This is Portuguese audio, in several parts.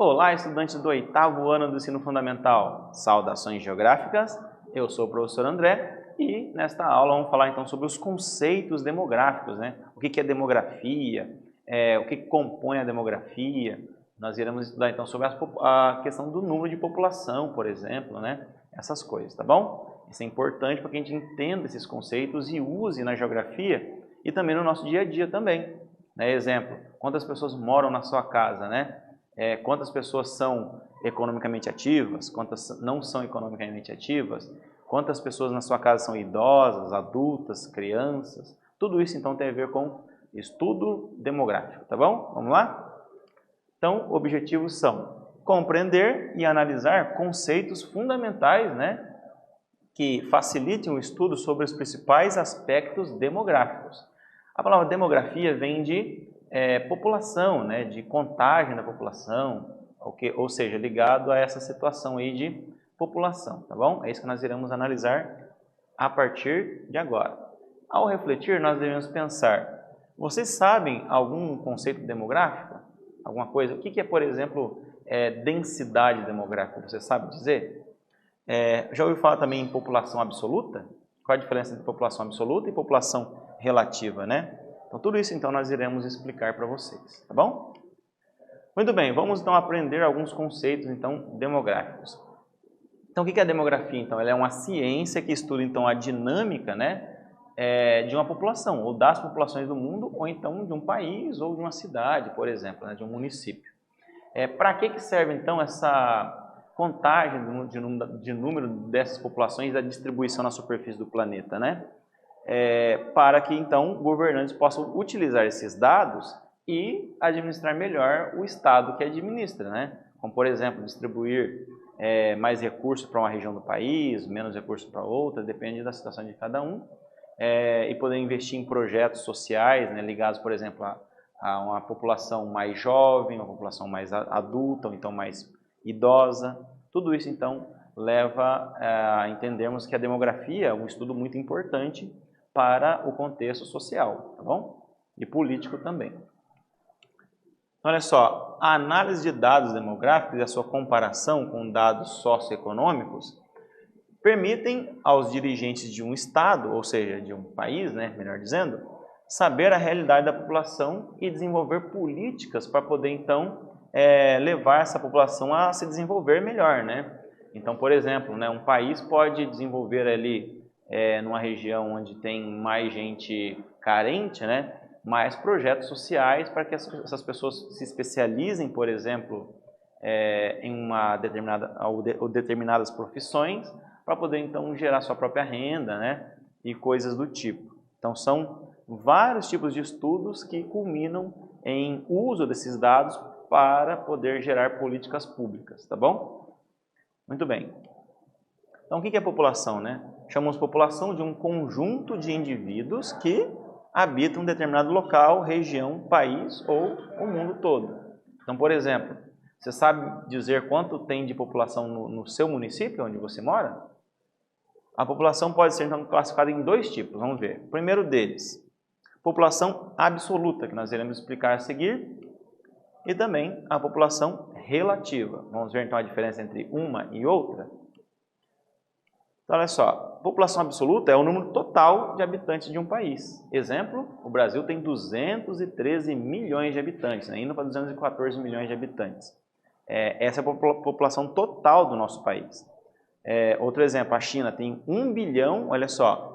Olá, estudantes do 8º ano do ensino fundamental. Saudações geográficas, eu sou o professor André e nesta aula vamos falar então sobre os conceitos demográficos, né? O que é demografia, o que compõe a demografia. Nós iremos estudar então sobre a questão do número de população, por exemplo, né? Essas coisas, tá bom? Isso é importante para que a gente entenda esses conceitos e use na geografia e também no nosso dia a dia também. Né? Exemplo, quantas pessoas moram na sua casa, né? Quantas pessoas são economicamente ativas, quantas não são economicamente ativas, quantas pessoas na sua casa são idosas, adultas, crianças, tudo isso então tem a ver com estudo demográfico, tá bom? Vamos lá? Então, objetivos são compreender e analisar conceitos fundamentais, né, que facilitem o estudo sobre os principais aspectos demográficos. A palavra demografia vem de população, né, de contagem da população, ou seja, ligado a essa situação aí de população, tá bom? É isso que nós iremos analisar a partir de agora. Ao refletir, nós devemos pensar, vocês sabem algum conceito demográfico? Alguma coisa? O que é, por exemplo, densidade demográfica? Você sabe dizer? Já ouviu falar também em população absoluta? Qual a diferença entre população absoluta e população relativa, né? Então, tudo isso, então, nós iremos explicar para vocês, tá bom? Muito bem, vamos, então, aprender alguns conceitos, então, demográficos. Então, o que é a demografia, então? Ela é uma ciência que estuda, então, a dinâmica, né, de uma população, ou das populações do mundo, ou, então, de um país, ou de uma cidade, por exemplo, né, de um município. Para que serve, então, essa contagem de número dessas populações, da distribuição na superfície do planeta, né? Para que, então, governantes possam utilizar esses dados e administrar melhor o Estado que administra, né? Como, por exemplo, distribuir mais recursos para uma região do país, menos recursos para outra, depende da situação de cada um, e poder investir em projetos sociais, né, ligados, por exemplo, a uma população mais jovem, uma população mais adulta, ou então mais idosa. Tudo isso, então, leva a entendermos que a demografia é um estudo muito importante para o contexto social, tá bom? E político também. Olha só, a análise de dados demográficos e a sua comparação com dados socioeconômicos permitem aos dirigentes de um estado, ou seja, de um país, né, melhor dizendo, saber a realidade da população e desenvolver políticas para poder, então, levar essa população a se desenvolver melhor, né? Então, por exemplo, né, um país pode desenvolver ali numa região onde tem mais gente carente, né, mais projetos sociais para que essas pessoas se especializem, por exemplo, em determinadas profissões, para poder então gerar sua própria renda, né, e coisas do tipo. Então são vários tipos de estudos que culminam em uso desses dados para poder gerar políticas públicas, tá bom? Muito bem. Então, o que é população, né? Chamamos população de um conjunto de indivíduos que habitam um determinado local, região, país ou o mundo todo. Então, por exemplo, você sabe dizer quanto tem de população no seu município, onde você mora? A população pode ser, então, classificada em dois tipos, vamos ver. O primeiro deles, população absoluta, que nós iremos explicar a seguir, e também a população relativa. Vamos ver, então, a diferença entre uma e outra? Então, olha só, população absoluta é o número total de habitantes de um país. Exemplo, o Brasil tem 213 milhões de habitantes, né? Indo para 214 milhões de habitantes. Essa é a população total do nosso país. Outro exemplo, a China tem 1 bilhão, olha só,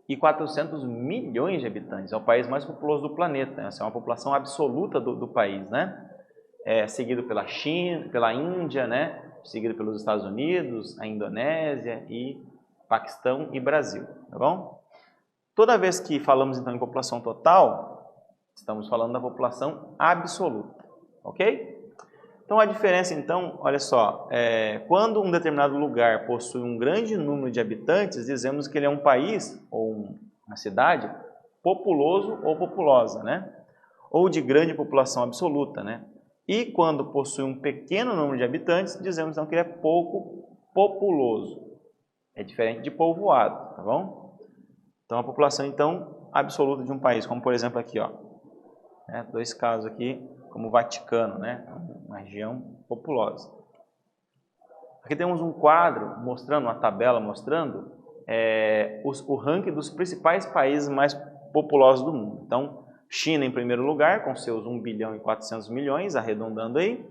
e 400 milhões de habitantes. É o país mais populoso do planeta. Essa é uma população absoluta do país, né? Seguido pela China, pela Índia, né? Seguido pelos Estados Unidos, a Indonésia e Paquistão e Brasil, tá bom? Toda vez que falamos então em população total, estamos falando da população absoluta, ok? Então a diferença então, olha só, quando um determinado lugar possui um grande número de habitantes, dizemos que ele é um país ou uma cidade populoso ou populosa, né? Ou de grande população absoluta, né? E quando possui um pequeno número de habitantes, dizemos então que ele é pouco populoso. É diferente de povoado, tá bom? Então a população então absoluta de um país, como por exemplo aqui, ó, dois casos aqui, como o Vaticano, né? uma região populosa. Aqui temos um quadro mostrando, uma tabela mostrando o ranking dos principais países mais populosos do mundo. Então, China em primeiro lugar, com seus 1 bilhão e 400 milhões, arredondando aí,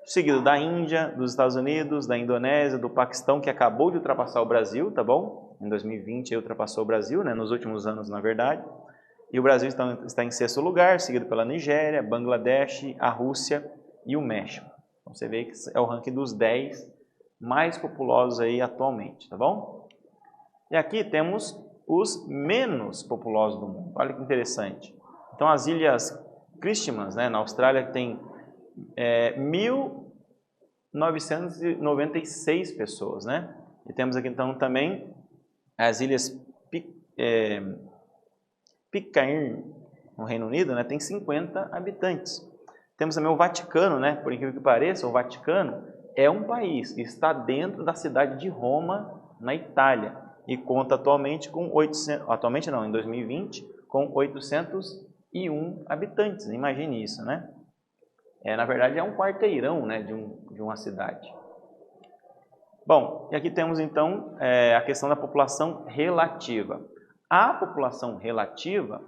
seguido da Índia, dos Estados Unidos, da Indonésia, do Paquistão, que acabou de ultrapassar o Brasil, tá bom? Em 2020 ele ultrapassou o Brasil, né? Nos últimos anos, na verdade. E o Brasil está em sexto lugar, seguido pela Nigéria, Bangladesh, a Rússia e o México. Então você vê que é o ranking dos 10 mais populosos aí atualmente, tá bom? E aqui temos os menos populosos do mundo. Olha que interessante. Então as Ilhas Christmas, né, na Austrália, tem 1.996 pessoas, né? E temos aqui então também as Ilhas Pitcairn, no Reino Unido, né, tem 50 habitantes. Temos também o Vaticano, né? Por incrível que pareça, o Vaticano é um país que está dentro da cidade de Roma, na Itália, e conta atualmente com em 2020, com 801 habitantes. Imagine isso, né? Na verdade, é um quarteirão, né, de uma cidade. Bom, e aqui temos então a questão da população relativa. A população relativa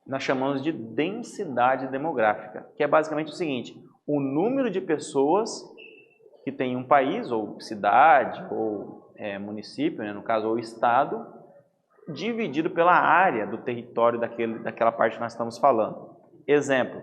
nós chamamos de densidade demográfica, que é basicamente o seguinte: o número de pessoas que tem um país, ou cidade, ou município, né, no caso, ou estado, dividido pela área do território daquela parte que nós estamos falando. Exemplo,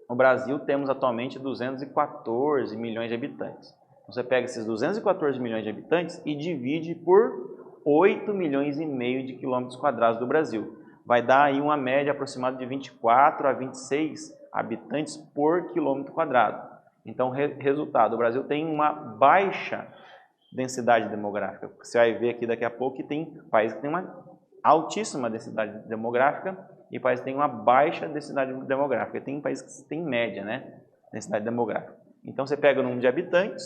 no Brasil temos atualmente 214 milhões de habitantes. Você pega esses 214 milhões de habitantes e divide por 8 milhões e meio de quilômetros quadrados do Brasil. Vai dar aí uma média aproximada de 24 a 26 habitantes por quilômetro quadrado. Então, resultado, o Brasil tem uma baixa densidade demográfica. Você vai ver aqui daqui a pouco que tem países que têm uma altíssima densidade demográfica e países que têm uma baixa densidade demográfica. Tem países que têm média, né, densidade demográfica. Então, você pega o número de habitantes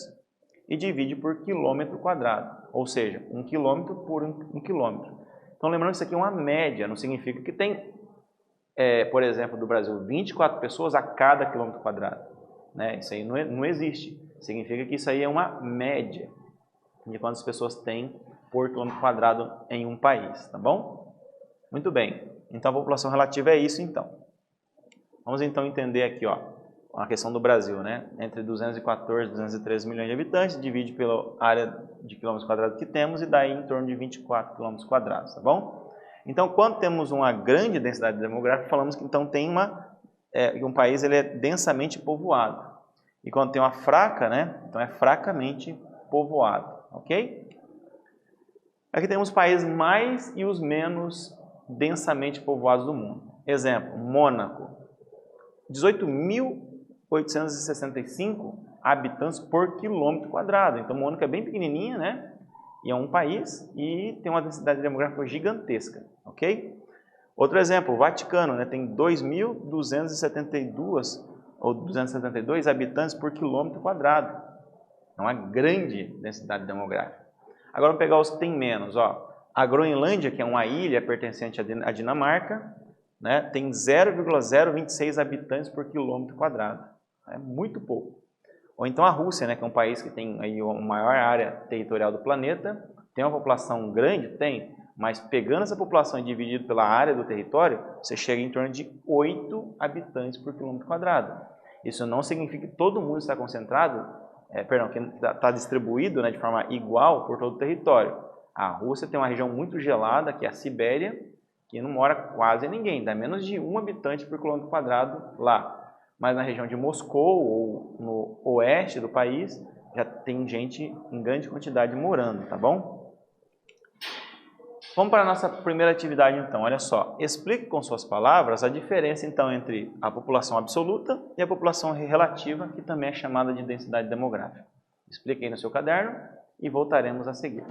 e divide por quilômetro quadrado, ou seja, 1 quilômetro por 1 quilômetro. Então, lembrando que isso aqui é uma média, não significa que tem, por exemplo, do Brasil, 24 pessoas a cada quilômetro quadrado, né? Isso aí não existe. Significa que isso aí é uma média de quantas pessoas tem por quilômetro quadrado em um país, tá bom? Muito bem. Então, a população relativa é isso, então. Vamos, então, entender aqui, ó, a questão do Brasil, né? Entre 214 e 213 milhões de habitantes, divide pela área de quilômetros quadrados que temos e daí em torno de 24 quilômetros quadrados, tá bom? Então, quando temos uma grande densidade demográfica, falamos que então tem um país ele é densamente povoado. E quando tem uma fraca, né? Então é fracamente povoado, ok? Aqui temos os países mais e os menos densamente povoados do mundo. Exemplo, Mônaco, 18.865 habitantes por quilômetro quadrado. Então, Mônaco é bem pequenininha, né? E é um país e tem uma densidade demográfica gigantesca, ok? Outro exemplo, o Vaticano, né? Tem 2.272 ou 272 habitantes por quilômetro quadrado. É uma grande densidade demográfica. Agora, vamos pegar os que tem menos, ó. A Groenlândia, que é uma ilha pertencente à Dinamarca, né, tem 0,026 habitantes por quilômetro quadrado. É muito pouco. Ou então a Rússia, né, que é um país que tem aí a maior área territorial do planeta, tem uma população grande? Tem, mas pegando essa população e dividido pela área do território, você chega em torno de 8 habitantes por quilômetro quadrado. Isso não significa que todo mundo está concentrado, que está distribuído, né, de forma igual por todo o território. A Rússia tem uma região muito gelada, que é a Sibéria, que não mora quase ninguém, dá menos de 1 habitante por quilômetro quadrado lá. Mas na região de Moscou, ou no oeste do país, já tem gente em grande quantidade morando, tá bom? Vamos para a nossa primeira atividade, então. Olha só, explique com suas palavras a diferença, então, entre a população absoluta e a população relativa, que também é chamada de densidade demográfica. Explique aí no seu caderno e voltaremos a seguir.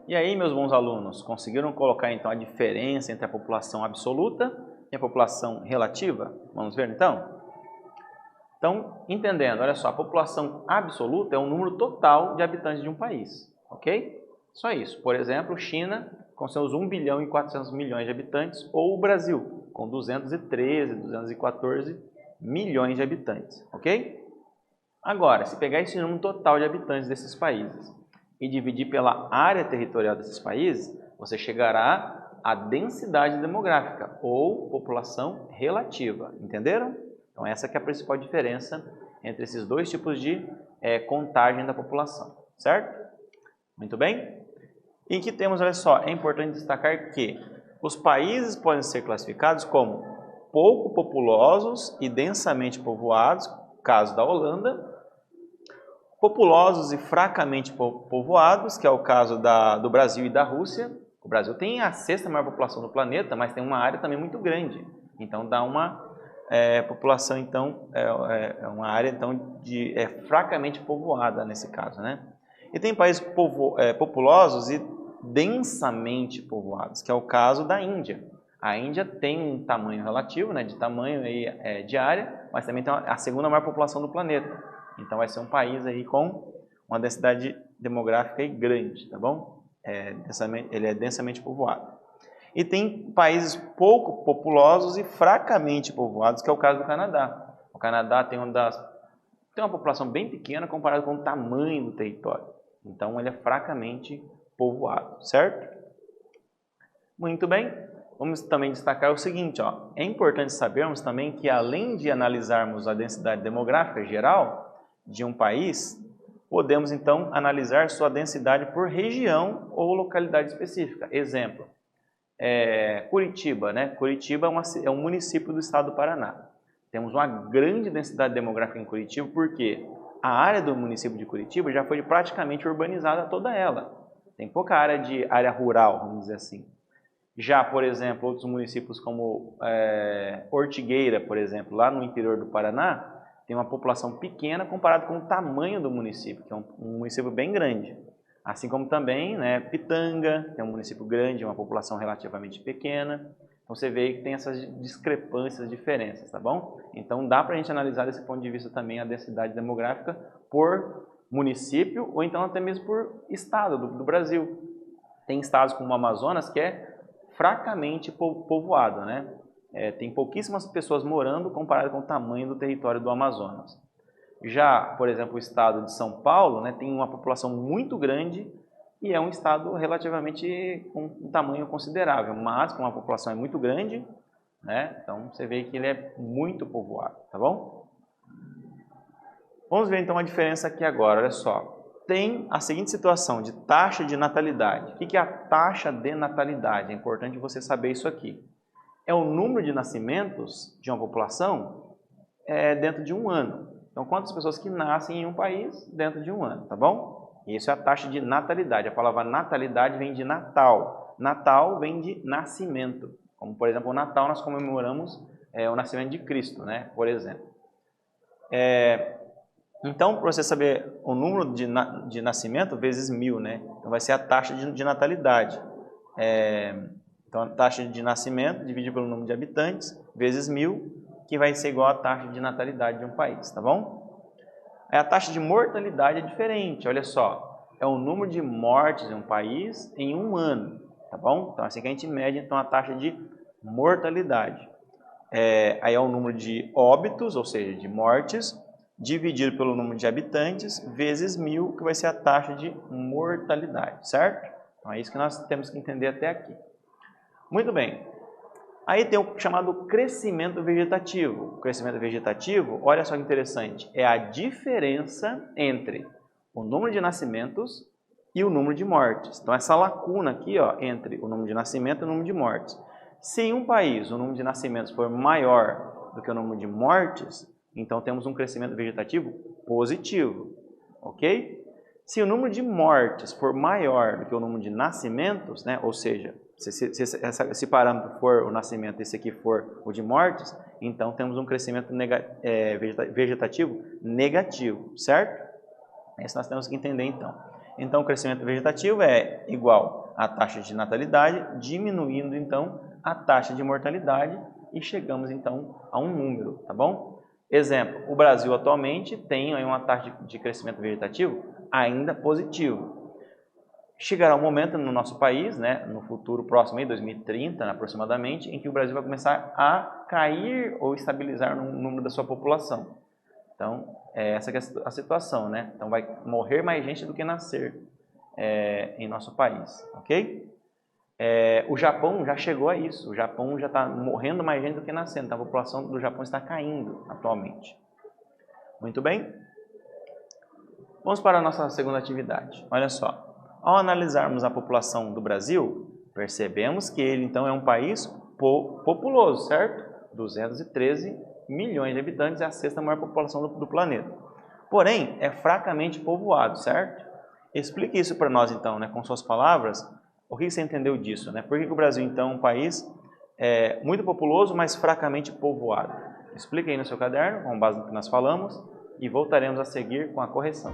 E aí, meus bons alunos, conseguiram colocar então a diferença entre a população absoluta e a população relativa? Vamos ver então? Então, entendendo, olha só, a população absoluta é o número total de habitantes de um país, ok? Só isso. Por exemplo, China com seus 1 bilhão e 400 milhões de habitantes, ou o Brasil com 213, 214 milhões de habitantes, ok? Agora, se pegar esse número total de habitantes desses países e dividir pela área territorial desses países, você chegará à densidade demográfica, ou população relativa, entenderam? Então essa que é a principal diferença entre esses dois tipos de contagem da população, certo? Muito bem? E que temos, olha só, é importante destacar que os países podem ser classificados como pouco populosos e densamente povoados, caso da Holanda, populosos e fracamente povoados, que é o caso do Brasil e da Rússia. O Brasil tem a 6ª maior população do planeta, mas tem uma área também muito grande. Então dá uma população, então, uma área então, fracamente povoada nesse caso, né? E tem países populosos e densamente povoados, que é o caso da Índia. A Índia tem um tamanho relativo, né, de tamanho e de área, mas também tem a 2ª maior população do planeta. Então vai ser um país aí com uma densidade demográfica aí grande, tá bom? Ele é densamente povoado. E tem países pouco populosos e fracamente povoados, que é o caso do Canadá. O Canadá tem uma população bem pequena comparado com o tamanho do território. Então ele é fracamente povoado, certo? Muito bem. Vamos também destacar o seguinte, ó. É importante sabermos também que além de analisarmos a densidade demográfica geral de um país, podemos então analisar sua densidade por região ou localidade específica. Exemplo, Curitiba, né? Curitiba é um município do estado do Paraná. Temos uma grande densidade demográfica em Curitiba porque a área do município de Curitiba já foi praticamente urbanizada toda ela. Tem pouca área rural, vamos dizer assim. Já, por exemplo, outros municípios como Ortigueira, por exemplo, lá no interior do Paraná, tem uma população pequena comparado com o tamanho do município, que é um município bem grande. Assim como também, né, Pitanga, que é um município grande, uma população relativamente pequena. Então você vê que tem essas discrepâncias, diferenças, tá bom? Então dá para a gente analisar desse ponto de vista também a densidade demográfica por município ou então até mesmo por estado do Brasil. Tem estados como o Amazonas que é fracamente povoado, né? Tem pouquíssimas pessoas morando comparado com o tamanho do território do Amazonas. Já, por exemplo, o estado de São Paulo, né, tem uma população muito grande e é um estado relativamente com um tamanho considerável, mas com uma população muito grande, né? Então você vê que ele é muito povoado, tá bom? Vamos ver então a diferença aqui agora, olha só. Tem a seguinte situação de taxa de natalidade. O que é a taxa de natalidade? É importante você saber isso aqui. É o número de nascimentos de uma população dentro de um ano. Então, quantas pessoas que nascem em um país dentro de um ano, tá bom? Isso é a taxa de natalidade. A palavra natalidade vem de Natal. Natal vem de nascimento. Como, por exemplo, o Natal nós comemoramos o nascimento de Cristo, né? Por exemplo. Então, para você saber o número de nascimento, vezes 1000, né? Então, vai ser a taxa de natalidade. Então, a taxa de nascimento dividido pelo número de habitantes, vezes 1000, que vai ser igual à taxa de natalidade de um país, tá bom? A taxa de mortalidade é diferente, olha só. É o número de mortes em um país em um ano, tá bom? Então, assim que a gente mede então, a taxa de mortalidade. Aí é o número de óbitos, ou seja, de mortes, dividido pelo número de habitantes, vezes 1000, que vai ser a taxa de mortalidade, certo? Então, é isso que nós temos que entender até aqui. Muito bem. Aí tem o chamado crescimento vegetativo. O crescimento vegetativo, olha só que interessante, é a diferença entre o número de nascimentos e o número de mortes. Então, essa lacuna aqui, ó, entre o número de nascimentos e o número de mortes. Se em um país o número de nascimentos for maior do que o número de mortes, então temos um crescimento vegetativo positivo, ok? Se o número de mortes for maior do que o número de nascimentos, né, ou seja, se esse parâmetro for o nascimento e esse aqui for o de mortes, então temos um crescimento vegetativo negativo, certo? Isso nós temos que entender então. Então, o crescimento vegetativo é igual à taxa de natalidade, diminuindo, então, a taxa de mortalidade e chegamos, então, a um número, tá bom? Exemplo, o Brasil atualmente tem aí uma taxa de crescimento vegetativo ainda positivo. Chegará um momento no nosso país, né, no futuro próximo, em 2030 aproximadamente, em que o Brasil vai começar a cair ou estabilizar no número da sua população. Então, essa que é a situação, né? Então, vai morrer mais gente do que nascer em nosso país, ok? O Japão já chegou a isso. O Japão já está morrendo mais gente do que nascendo. Então, a população do Japão está caindo atualmente. Muito bem? Vamos para a nossa segunda atividade. Olha só. Ao analisarmos a população do Brasil, percebemos que ele, então, é um país populoso, certo? 213 milhões de habitantes, é a sexta maior população do planeta. Porém, é fracamente povoado, certo? Explique isso para nós, então, né, com suas palavras. O que você entendeu disso? Né? Por que o Brasil, então, é um país muito populoso, mas fracamente povoado? Explique aí no seu caderno, com base no que nós falamos, e voltaremos a seguir com a correção.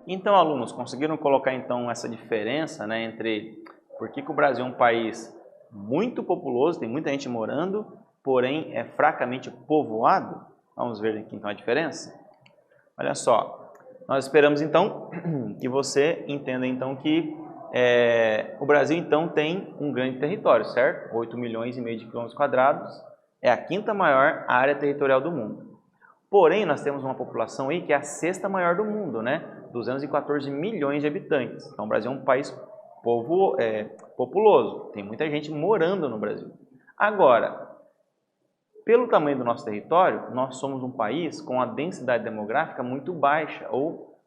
Então, alunos, conseguiram colocar então essa diferença, né, entre por que o Brasil é um país muito populoso, tem muita gente morando, porém é fracamente povoado? Vamos ver aqui então a diferença? Olha só, nós esperamos então que você entenda então que o Brasil então tem um grande território, certo? 8 milhões e meio de quilômetros quadrados, é a quinta maior área territorial do mundo. Porém, nós temos uma população aí que é a sexta maior do mundo, né? 214 milhões de habitantes. Então, o Brasil é um país populoso, tem muita gente morando no Brasil. Agora, pelo tamanho do nosso território, nós somos um país com a densidade demográfica muito baixa ou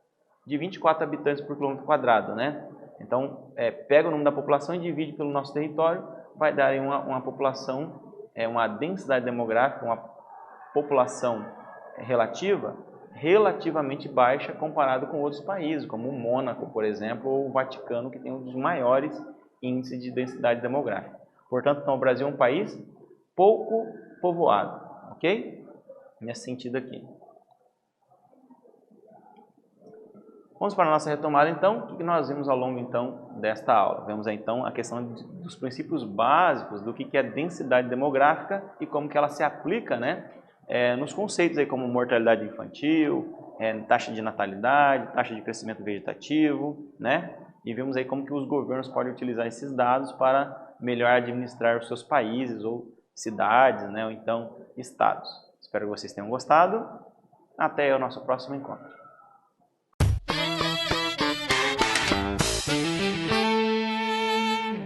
de 24 habitantes por quilômetro quadrado, né? Então, pega o número da população e divide pelo nosso território, vai dar aí uma população, uma densidade demográfica, uma população relativamente baixa comparado com outros países, como o Mônaco, por exemplo, ou o Vaticano, que tem um dos maiores índices de densidade demográfica. Portanto, então, o Brasil é um país pouco povoado, ok? Nesse sentido aqui. Vamos para a nossa retomada, então. O que nós vimos ao longo, então, desta aula? Vemos, então, a questão dos princípios básicos do que é densidade demográfica e como que ela se aplica, né, nos conceitos aí como mortalidade infantil, taxa de natalidade, taxa de crescimento vegetativo, né? E vemos aí como que os governos podem utilizar esses dados para melhor administrar os seus países ou cidades, né, ou então estados. Espero que vocês tenham gostado. Até o nosso próximo encontro.